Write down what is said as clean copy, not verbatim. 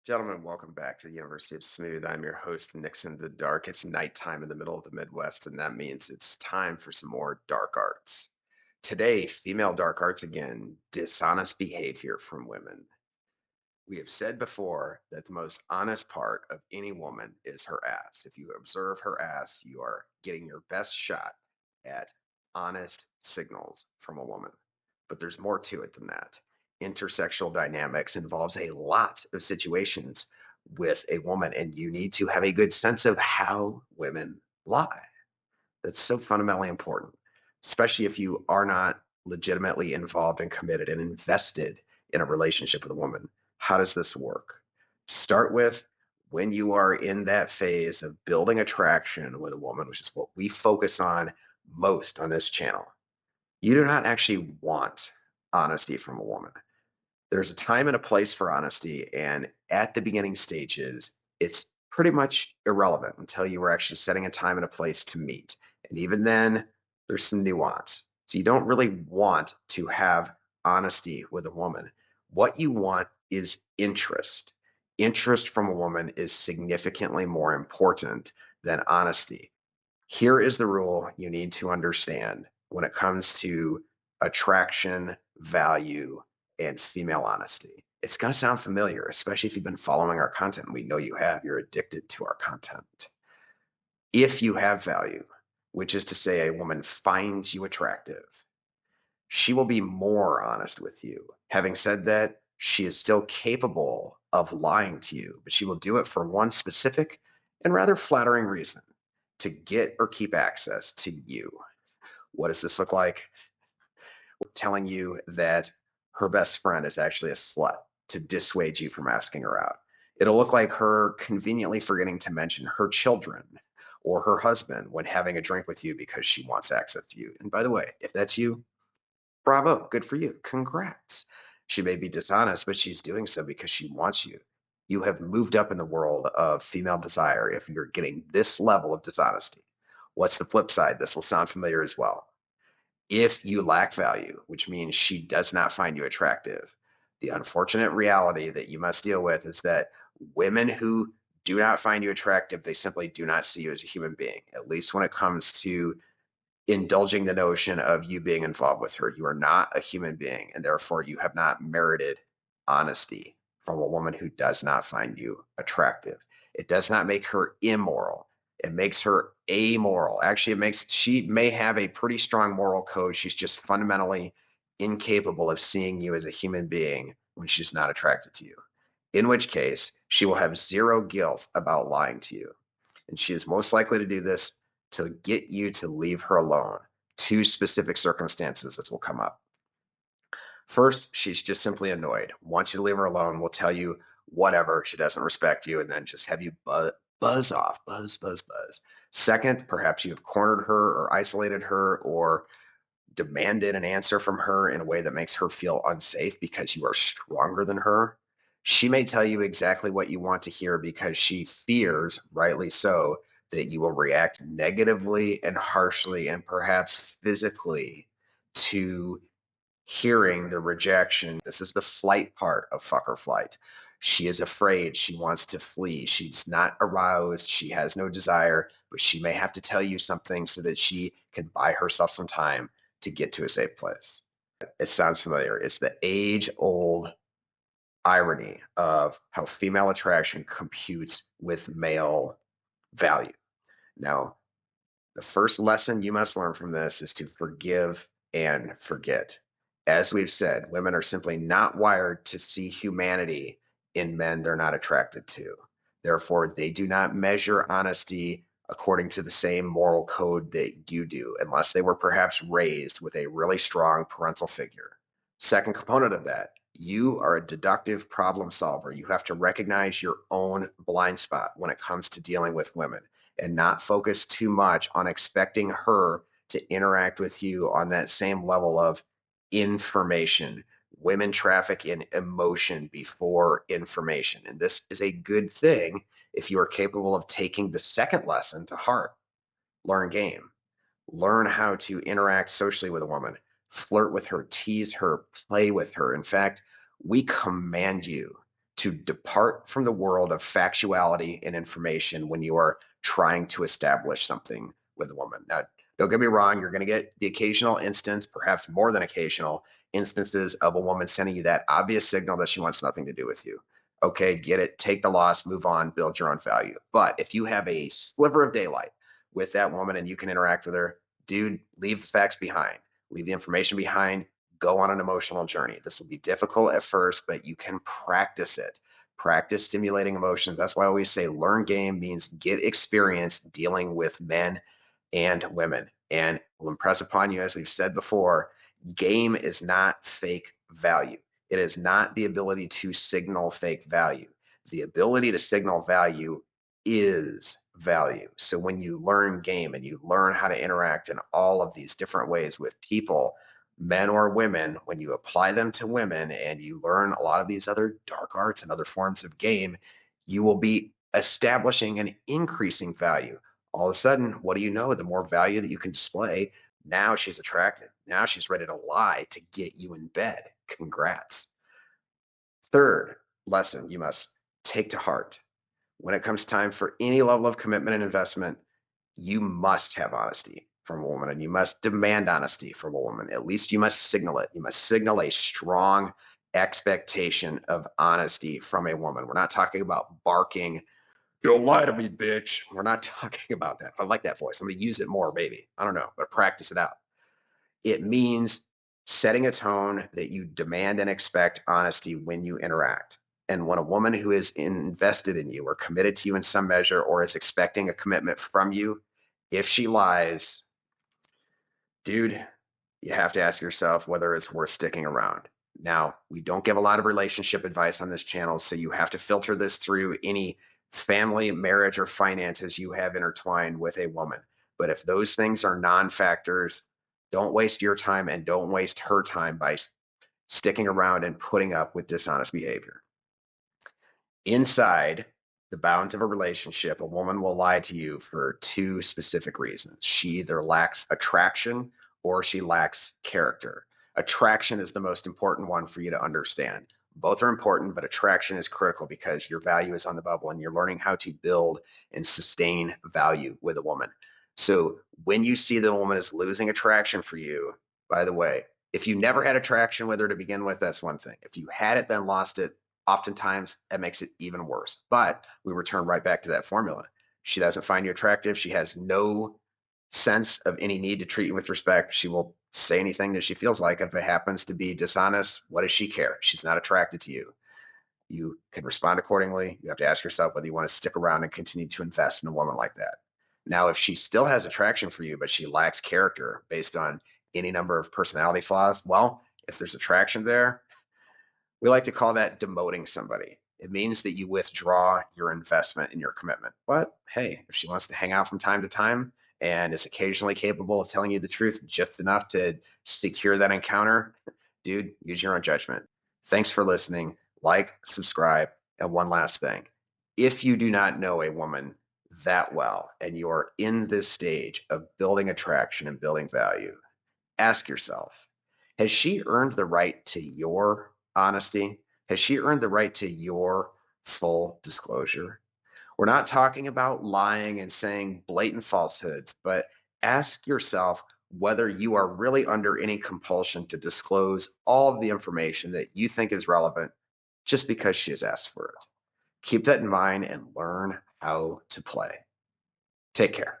Gentlemen, welcome back to the University of Smooth. I'm your host, Nixon the Dark. It's nighttime in the middle of the Midwest, and that means it's time for some more dark arts. Today, female dark arts again, dishonest behavior from women. We have said before that the most honest part of any woman is her ass. If you observe her ass, you are getting your best shot at honest signals from a woman. But there's more to it than that. Intersexual dynamics involves a lot of situations with a woman, and you need to have a good sense of how women lie. That's so fundamentally important, especially if you are not legitimately involved and committed and invested in a relationship with a woman. How does this work? Start with when you are in that phase of building attraction with a woman, which is what we focus on most on this channel. You do not actually want honesty from a woman. There's a time and a place for honesty, and at the beginning stages, it's pretty much irrelevant until you are actually setting a time and a place to meet. And even then, there's some nuance. So you don't really want to have honesty with a woman. What you want is interest. Interest from a woman is significantly more important than honesty. Here is the rule you need to understand when it comes to attraction, value, and female honesty. It's going to sound familiar, especially if you've been following our content. We know you have. You're addicted to our content. If you have value, which is to say a woman finds you attractive, she will be more honest with you. Having said that, she is still capable of lying to you, but she will do it for one specific and rather flattering reason: to get or keep access to you. What does this look like? Telling you that her best friend is actually a slut to dissuade you from asking her out. It'll look like her conveniently forgetting to mention her children or her husband when having a drink with you because she wants access to you. And by the way, if that's you, bravo, good for you. Congrats. She may be dishonest, but she's doing so because she wants you. You have moved up in the world of female desire if you're getting this level of dishonesty. What's the flip side? This will sound familiar as well. If you lack value, which means she does not find you attractive, the unfortunate reality that you must deal with is that women who do not find you attractive, they simply do not see you as a human being, at least when it comes to indulging the notion of you being involved with her. You are not a human being, and therefore you have not merited honesty from a woman who does not find you attractive. It does not make her immoral. It makes her amoral. Actually, she may have a pretty strong moral code. She's just fundamentally incapable of seeing you as a human being when she's not attracted to you. In which case, she will have zero guilt about lying to you. And she is most likely to do this to get you to leave her alone. Two specific circumstances this will come up. First, she's just simply annoyed, wants you to leave her alone, will tell you whatever, she doesn't respect you, and then just have you buzz off, buzz. Second, perhaps you have cornered her or isolated her or demanded an answer from her in a way that makes her feel unsafe because you are stronger than her. She may tell you exactly what you want to hear because she fears, rightly so, that you will react negatively and harshly and perhaps physically to hearing the rejection. This is the flight part of fuck or flight. She is afraid. She wants to flee. She's not aroused. She has no desire, but she may have to tell you something so that she can buy herself some time to get to a safe place. It sounds familiar. It's the age old irony of how female attraction computes with male value. Now, the first lesson you must learn from this is to forgive and forget. As we've said, women are simply not wired to see humanity in men they're not attracted to. Therefore, they do not measure honesty according to the same moral code that you do, unless they were perhaps raised with a really strong parental figure. Second component of that, you are a deductive problem solver. You have to recognize your own blind spot when it comes to dealing with women and not focus too much on expecting her to interact with you on that same level of information. Women traffic in emotion before information. And this is a good thing if you are capable of taking the second lesson to heart. Learn game. Learn how to interact socially with a woman. Flirt with her, tease her, play with her. In fact, we command you to depart from the world of factuality and information when you are trying to establish something with a woman. Now, don't get me wrong, you're going to get the occasional instance, perhaps more than occasional instances of a woman sending you that obvious signal that she wants nothing to do with you. Okay, get it, take the loss, move on, build your own value. But if you have a sliver of daylight with that woman and you can interact with her, dude, leave the facts behind, leave the information behind, go on an emotional journey. This will be difficult at first, but you can practice it. Practice stimulating emotions. That's why I always say learn game means get experience dealing with men and women. And will impress upon you, as we've said before, game is not fake value. It is not the ability to signal fake value. The ability to signal value is value. So when you learn game and you learn how to interact in all of these different ways with people, men or women, when you apply them to women and you learn a lot of these other dark arts and other forms of game, you will be establishing and increasing value. All of a sudden, what do you know? The more value that you can display, now she's attracted. Now she's ready to lie to get you in bed. Congrats. Third lesson you must take to heart when it comes time for any level of commitment and investment, you must have honesty from a woman and you must demand honesty from a woman. At least you must signal it. You must signal a strong expectation of honesty from a woman. We're not talking about barking, don't lie to me, bitch. We're not talking about that. I like that voice. I'm going to use it more, maybe. I don't know, but practice it out. It means setting a tone that you demand and expect honesty when you interact. And when a woman who is invested in you or committed to you in some measure or is expecting a commitment from you, if she lies, dude, you have to ask yourself whether it's worth sticking around. Now, we don't give a lot of relationship advice on this channel, so you have to filter this through any family, marriage, or finances you have intertwined with a woman. But if those things are non factors, don't waste your time and don't waste her time by sticking around and putting up with dishonest behavior. Inside the bounds of a relationship, a woman will lie to you for two specific reasons. She either lacks attraction or she lacks character. Attraction is the most important one for you to understand. Both are important, but attraction is critical because your value is on the bubble and you're learning how to build and sustain value with a woman. So when you see the woman is losing attraction for you, by the way, if you never had attraction with her to begin with, that's one thing. If you had it, then lost it, oftentimes that makes it even worse. But we return right back to that formula. She doesn't find you attractive. She has no sense of any need to treat you with respect. She will say anything that she feels like. If it happens to be dishonest, what does she care? She's not attracted to you. You can respond accordingly. You have to ask yourself whether you want to stick around and continue to invest in a woman like that. Now, if she still has attraction for you, but she lacks character based on any number of personality flaws, well, if there's attraction there, we like to call that demoting somebody. It means that you withdraw your investment and your commitment. But hey, if she wants to hang out from time to time and is occasionally capable of telling you the truth just enough to secure that encounter, dude, use your own judgment. Thanks for listening. Like, subscribe, and one last thing. If you do not know a woman that well and you're in this stage of building attraction and building value, ask yourself, has she earned the right to your honesty? Has she earned the right to your full disclosure? We're not talking about lying and saying blatant falsehoods, but ask yourself whether you are really under any compulsion to disclose all of the information that you think is relevant just because she has asked for it. Keep that in mind and learn how to play. Take care.